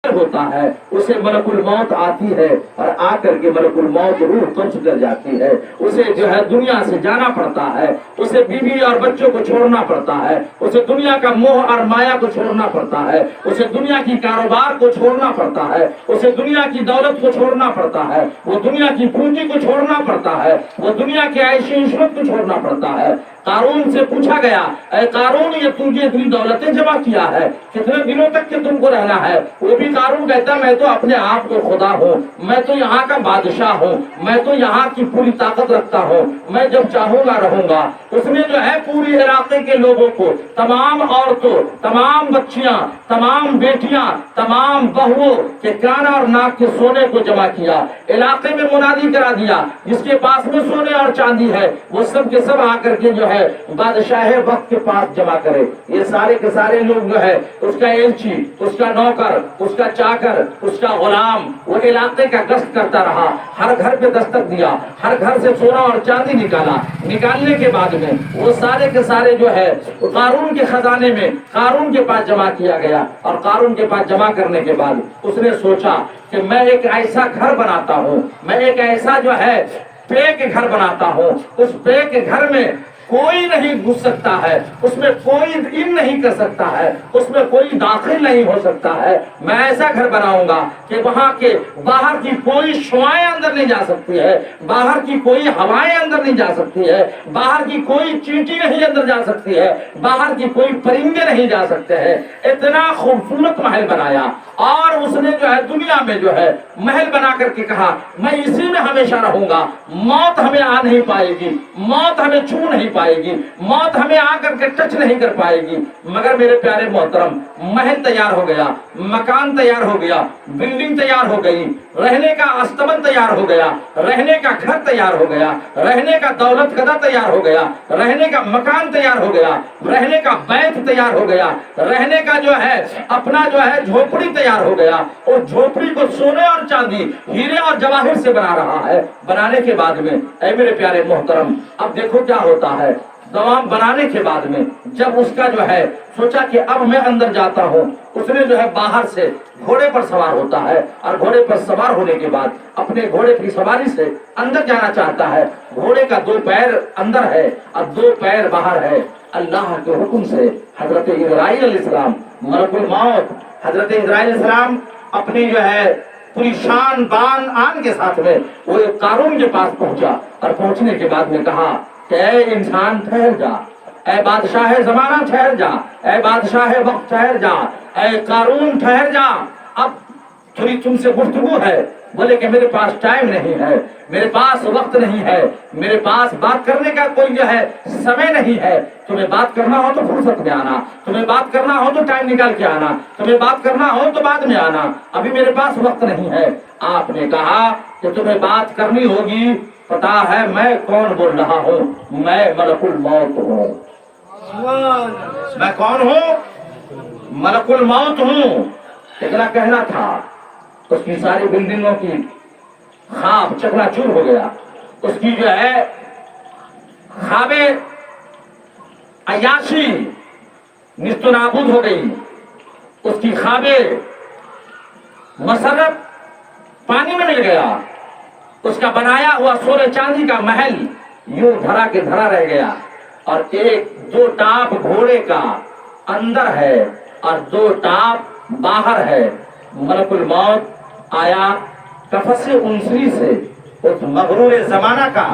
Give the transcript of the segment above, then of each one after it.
ہوتا ہے اسے ملکul موت آتی ہے اور آ کر کے ملکul موت روح قبض کر جاتی ہے. اسے جو ہے دنیا سے جانا پڑتا ہے, اسے بیوی اور بچوں کو چھوڑنا پڑتا ہے, اسے دنیا کا موہ اور مایا کو چھوڑنا پڑتا ہے, اسے دنیا کی کاروبار کو چھوڑنا پڑتا ہے, اسے دنیا کی دولت کو چھوڑنا پڑتا ہے, وہ دنیا کی پونجی کو چھوڑنا پڑتا ہے, وہ دنیا کے عیش عشرت کو چھوڑنا پڑتا ہے. قارون سے پوچھا گیا, اے قارون یہ تجھے اتنی دولتیں جمع کیا ہے, کتنے دنوں تک کہ تم کو رہنا ہے؟ وہ بھی قارون کہتا میں تو اپنے آپ کو خدا ہوں, میں تو یہاں کا بادشاہ ہوں, میں تو یہاں کی پوری طاقت رکھتا ہوں, میں جب چاہوں گا رہوں گا. اس نے جو ہے پوری علاقے کے لوگوں کو, تمام عورتوں, تمام بچیاں, تمام بیٹیاں, تمام بہوؤں کے کان اور ناک کے سونے کو جمع کیا, علاقے میں منادی کرا دیا جس کے پاس میں سونے اور چاندی ہے وہ سب کے سب آ کر کے جو ہے بادشاہ وقت کے پاس جمع کرے. یہ سارے کے سارے لوگ جو ہے اس کا ایلچی, اس کا نوکر, اس کا چاکر, اس کا غلام وہ علاقے کا گشت کرتا رہا, ہر گھر پہ دستک دیا, ہر گھر سے سونا اور چاندی نکالا. نکالنے کے بعد میں وہ سارے کے سارے جو ہے قارون کے خزانے میں قارون کے پاس جمع کیا گیا. اور قارون کے پاس جمع کرنے کے بعد اس نے سوچا کہ میں ایک ایسا گھر بناتا ہوں, میں ایک ایسا جو ہے پے کے گھر بناتا ہوں, اس پے کے گھر میں کوئی نہیں گھس سکتا ہے, اس میں کوئی ان نہیں کر سکتا ہے, اس میں کوئی داخل نہیں ہو سکتا ہے. میں ایسا گھر بناؤں گا کہ وہاں کے باہر کی کوئی شعائیں اندر نہیں جا سکتی ہے, باہر کی کوئی ہوائیں اندر نہیں جا سکتی ہے, باہر کی کوئی چینٹی نہیں اندر جا سکتی ہے, باہر کی کوئی پرندے نہیں جا سکتے ہیں. اتنا خوبصورت محل بنایا. اور اس نے جو ہے دنیا میں جو ہے محل بنا کر کے کہا میں اسی میں ہمیشہ رہوں گا, موت ہمیں آ نہیں پائے گی, موت ہمیں چھو نہیں پائے گی, موت ہمیں آ کر کے ٹچ نہیں کر پائے گی. مگر میرے پیارے محترم, محل تیار ہو گیا, مکان تیار ہو گیا, بلڈنگ تیار ہو گئی, رہنے کا استبن تیار ہو گیا, رہنے کا گھر تیار ہو گیا, رہنے کا دولت گدا تیار ہو گیا, رہنے کا مکان تیار ہو گیا, رہنے کا بیت تیار ہو گیا, رہنے کا جو ہے اپنا جو ہے جھوپڑی تیار ہو گیا. اور جھوپڑی کو سونے اور چاندی, ہیرے اور جواہر سے بنا رہا ہے. بنانے کے بعد میں اے میرے پیارے محترم اب دیکھو کیا ہوتا ہے. دوام بنانے کے بعد میں جب اس کا جو ہے سوچا کہ اب میں اندر جاتا ہوں, اس نے جو ہے باہر سے گھوڑے پر سوار ہوتا ہے, اور گھوڑے پر سوار ہونے کے بعد اپنے گھوڑے کی سواری سے اندر جانا چاہتا ہے. گھوڑے کا 2 پیر اندر ہے اور 2 پیر باہر ہے. اللہ کے حکم سے حضرت اسرائیل علیہ السلام ملکul موت حضرت اسرائیل علیہ السلام اپنی جو ہے پوری شان بان آن کے ساتھ میں وہ قارون کے پاس پہنچا. اور پہنچنے کے بعد میں کہا کہ اے انسان ٹھہر جا, اے بادشاہ زمانہ ٹھہر جا, اے بادشاہ وقت ٹھہر جا, اے قارون ٹھہر جا. اب تھوڑی تم سے گفتگو ہے. بولے کہ میرے پاس ٹائم نہیں ہے, میرے پاس وقت نہیں ہے, میرے پاس بات کرنے کا کوئی جو ہے سمے نہیں ہے. تمہیں بات کرنا ہو تو فرصت میں آنا, تمہیں بات کرنا ہو تو ٹائم نکال کے آنا, تمہیں بات کرنا ہو تو بعد میں آنا, ابھی میرے پاس وقت نہیں ہے. آپ نے کہا کہ تمہیں بات کرنی ہوگی, پتا ہے میں کون بول رہا ہوں, میں ملکul موت ہوں. میں کون ہوں؟ ملکul موت ہوں. اتنا کہنا تھا. اس کی ساری بلڈنگوں کی خواب چکنا چور ہو گیا. اس کی جو ہے خواب عیاشی نیست و نابود ہو گئی. اس کی خواب مسرت پانی میں مل گیا. اس کا بنایا ہوا سونے چاندی کا محل یوں دھرا کے دھرا رہ گیا. اور 2 ٹاپ گھوڑے کا اندر ہے اور 2 ٹاپ باہر ہے. ملکul موت آیا قفس انسری سے اس مغرور زمانہ کا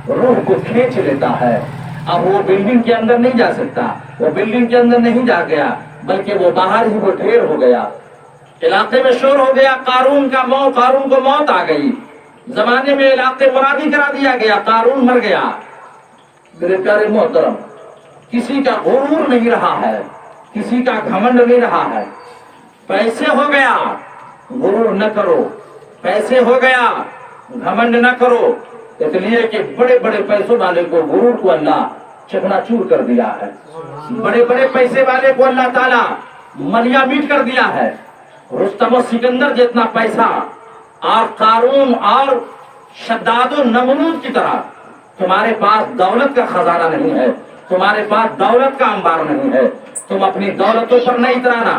روح کو کھینچ لیتا ہے. اب وہ بلڈنگ کے اندر نہیں جا سکتا, وہ بلڈنگ کے اندر نہیں جا گیا, بلکہ وہ باہر ہی وہ ڈھیر ہو گیا. علاقے میں شور ہو گیا, قارون کو موت آ گئی. زمانے میں علاقے منادی کرا دیا گیا, قارون مر گیا. میرے پیارے محترم, کسی کا غرور نہیں رہا ہے, کسی کا گھمنڈ نہیں رہا ہے. پیسے ہو گیا غرور نہ کرو, پیسے ہو گیا گھمنڈ نہ کرو. اس لیے کہ بڑے بڑے پیسوں والے کو غرور کو اللہ چکنا چور کر دیا ہے. بڑے بڑے پیسے والے کو اللہ تعالیٰ ملیا میٹ کر دیا ہے. رستم و سکندر جتنا پیسہ اور قارون اور شداد و نمرود کی طرح تمہارے پاس دولت کا خزانہ نہیں ہے, تمہارے پاس دولت کا انبار نہیں ہے. تم اپنی دولتوں پر نہیں اترانا,